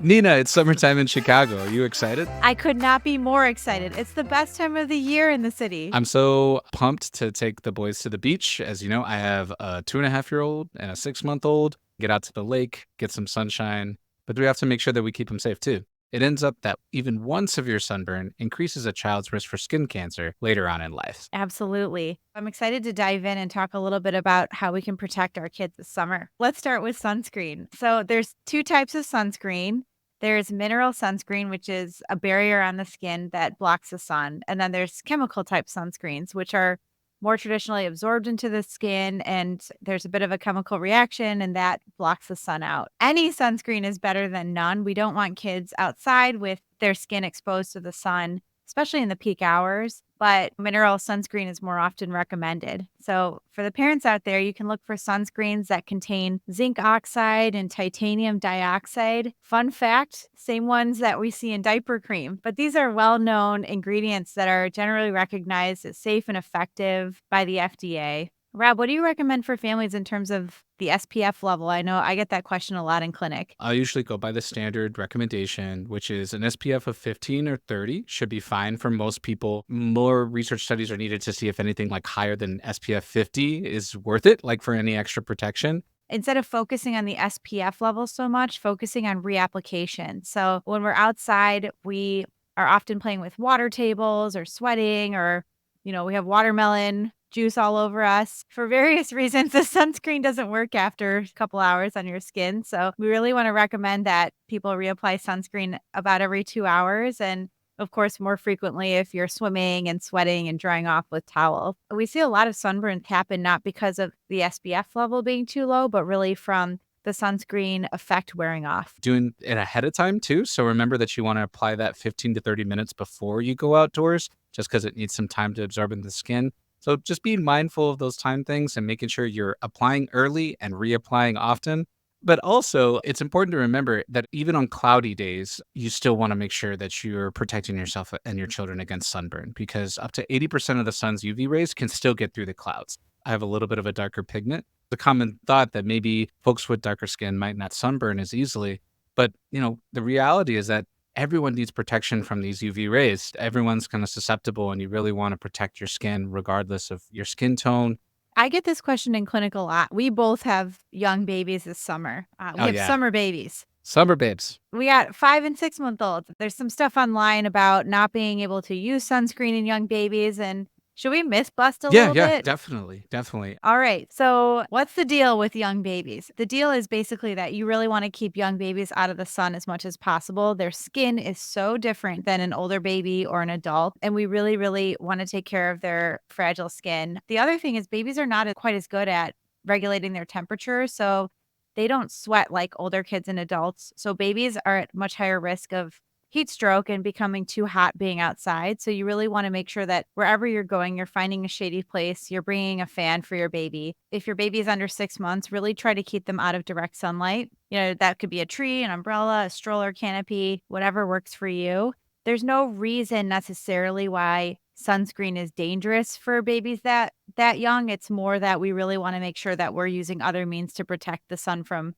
Nina, it's summertime in Chicago. Are you excited? I could not be more excited. It's the best time of the year in the city. I'm so pumped to take the boys to the beach. As you know, I have a 2.5-year-old and a 6-month-old. Get out to the lake, get some sunshine, but we have to make sure that we keep them safe too. It ends up that even one severe sunburn increases a child's risk for skin cancer later on in life. Absolutely. I'm excited to dive in and talk a little bit about how we can protect our kids this summer. Let's start with sunscreen. So, there's two types of sunscreen. There's mineral sunscreen, which is a barrier on the skin that blocks the sun. And then there's chemical type sunscreens, which are more traditionally absorbed into the skin. And there's a bit of a chemical reaction, and that blocks the sun out. Any sunscreen is better than none. We don't want kids outside with their skin exposed to the sun, especially in the peak hours, but mineral sunscreen is more often recommended. So, for the parents out there, you can look for sunscreens that contain zinc oxide and titanium dioxide. Fun fact, same ones that we see in diaper cream, but these are well known ingredients that are generally recognized as safe and effective by the FDA. Rob, what do you recommend for families in terms of the SPF level? I know I get that question a lot in clinic. I usually go by the standard recommendation, which is an SPF of 15 or 30 should be fine for most people. More research studies are needed to see if anything like higher than SPF 50 is worth it, like for any extra protection. Instead of focusing on the SPF level so much, focusing on reapplication. So when we're outside, we are often playing with water tables or sweating, or, we have watermelon juice all over us. For various reasons, the sunscreen doesn't work after a couple hours on your skin. So we really want to recommend that people reapply sunscreen about every 2 hours. And of course, more frequently if you're swimming and sweating and drying off with towel. We see a lot of sunburns happen not because of the SPF level being too low, but really from the sunscreen effect wearing off. Doing it ahead of time too. So remember that you want to apply that 15 to 30 minutes before you go outdoors, just because it needs some time to absorb in the skin. So just being mindful of those time things and making sure you're applying early and reapplying often. But also, it's important to remember that even on cloudy days, you still want to make sure that you're protecting yourself and your children against sunburn, because up to 80% of the sun's UV rays can still get through the clouds. I have a little bit of a darker pigment. The common thought that maybe folks with darker skin might not sunburn as easily. But, the reality is that everyone needs protection from these UV rays. Everyone's kind of susceptible, and you really want to protect your skin regardless of your skin tone. I get this question in clinic a lot. We both have young babies this summer. We Oh, have yeah. summer babies. Summer babes. We got 5 and 6 month olds. There's some stuff online about not being able to use sunscreen in young babies. And should we myth bust a Yeah, little yeah, bit? definitely. Definitely. All right. So, what's the deal with young babies? The deal is basically that you really want to keep young babies out of the sun as much as possible. Their skin is so different than an older baby or an adult. And we really, really want to take care of their fragile skin. The other thing is, babies are not quite as good at regulating their temperature. So, they don't sweat like older kids and adults. So, babies are at much higher risk of heat stroke and becoming too hot being outside. So you really want to make sure that wherever you're going, you're finding a shady place, you're bringing a fan for your baby. If your baby is under 6 months, really try to keep them out of direct sunlight. That could be a tree, an umbrella, a stroller canopy, whatever works for you. There's no reason necessarily why sunscreen is dangerous for babies that young. It's more that we really want to make sure that we're using other means to protect the sun from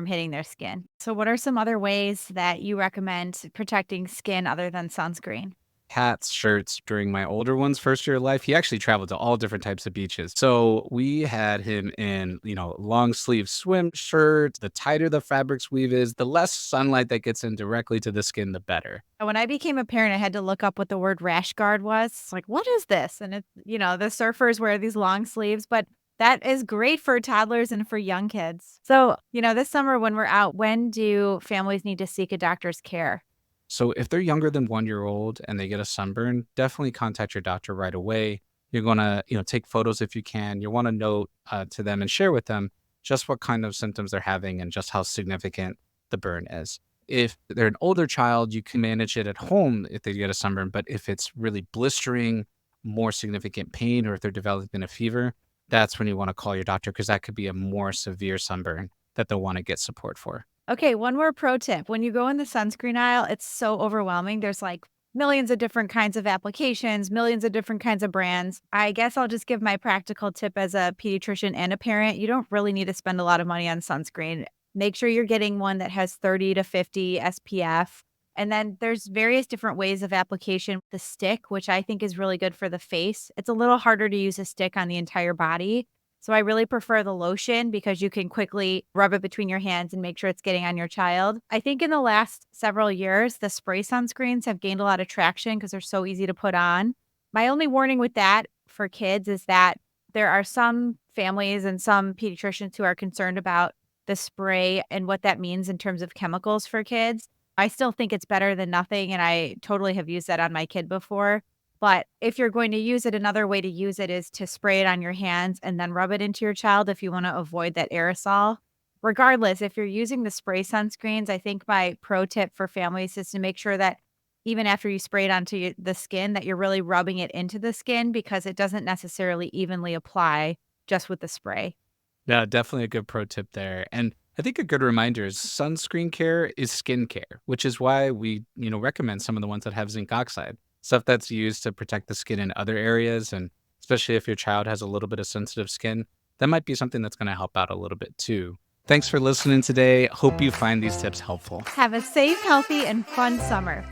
hitting their skin. So what are some other ways that you recommend protecting skin other than sunscreen? Hats, shirts during my older one's first year of life. He actually traveled to all different types of beaches. So we had him in, long sleeve swim shirts. The tighter the fabric's weave is, the less sunlight that gets in directly to the skin, the better. When I became a parent, I had to look up what the word rash guard was. It's like, what is this? And the surfers wear these long sleeves, but that is great for toddlers and for young kids. So, this summer when we're out, when do families need to seek a doctor's care? So if they're younger than 1 year old and they get a sunburn, definitely contact your doctor right away. You're going to, take photos if you can. You want to note to them and share with them just what kind of symptoms they're having and just how significant the burn is. If they're an older child, you can manage it at home if they get a sunburn. But if it's really blistering, more significant pain, or if they're developing a fever, that's when you want to call your doctor, because that could be a more severe sunburn that they'll want to get support for. Okay, one more pro tip. When you go in the sunscreen aisle, it's so overwhelming. There's like millions of different kinds of applications, millions of different kinds of brands. I guess I'll just give my practical tip as a pediatrician and a parent. You don't really need to spend a lot of money on sunscreen. Make sure you're getting one that has 30 to 50 SPF. And then there's various different ways of application. The stick, which I think is really good for the face. It's a little harder to use a stick on the entire body. So I really prefer the lotion because you can quickly rub it between your hands and make sure it's getting on your child. I think in the last several years, the spray sunscreens have gained a lot of traction because they're so easy to put on. My only warning with that for kids is that there are some families and some pediatricians who are concerned about the spray and what that means in terms of chemicals for kids. I still think it's better than nothing, and I totally have used that on my kid before. But if you're going to use it, another way to use it is to spray it on your hands and then rub it into your child if you want to avoid that aerosol. Regardless, if you're using the spray sunscreens, I think my pro tip for families is to make sure that even after you spray it onto the skin, that you're really rubbing it into the skin because it doesn't necessarily evenly apply just with the spray. Yeah, definitely a good pro tip there. And I think a good reminder is sunscreen care is skin care, which is why we, recommend some of the ones that have zinc oxide, stuff that's used to protect the skin in other areas. And especially if your child has a little bit of sensitive skin, that might be something that's going to help out a little bit too. Thanks for listening today. Hope you find these tips helpful. Have a safe, healthy, and fun summer.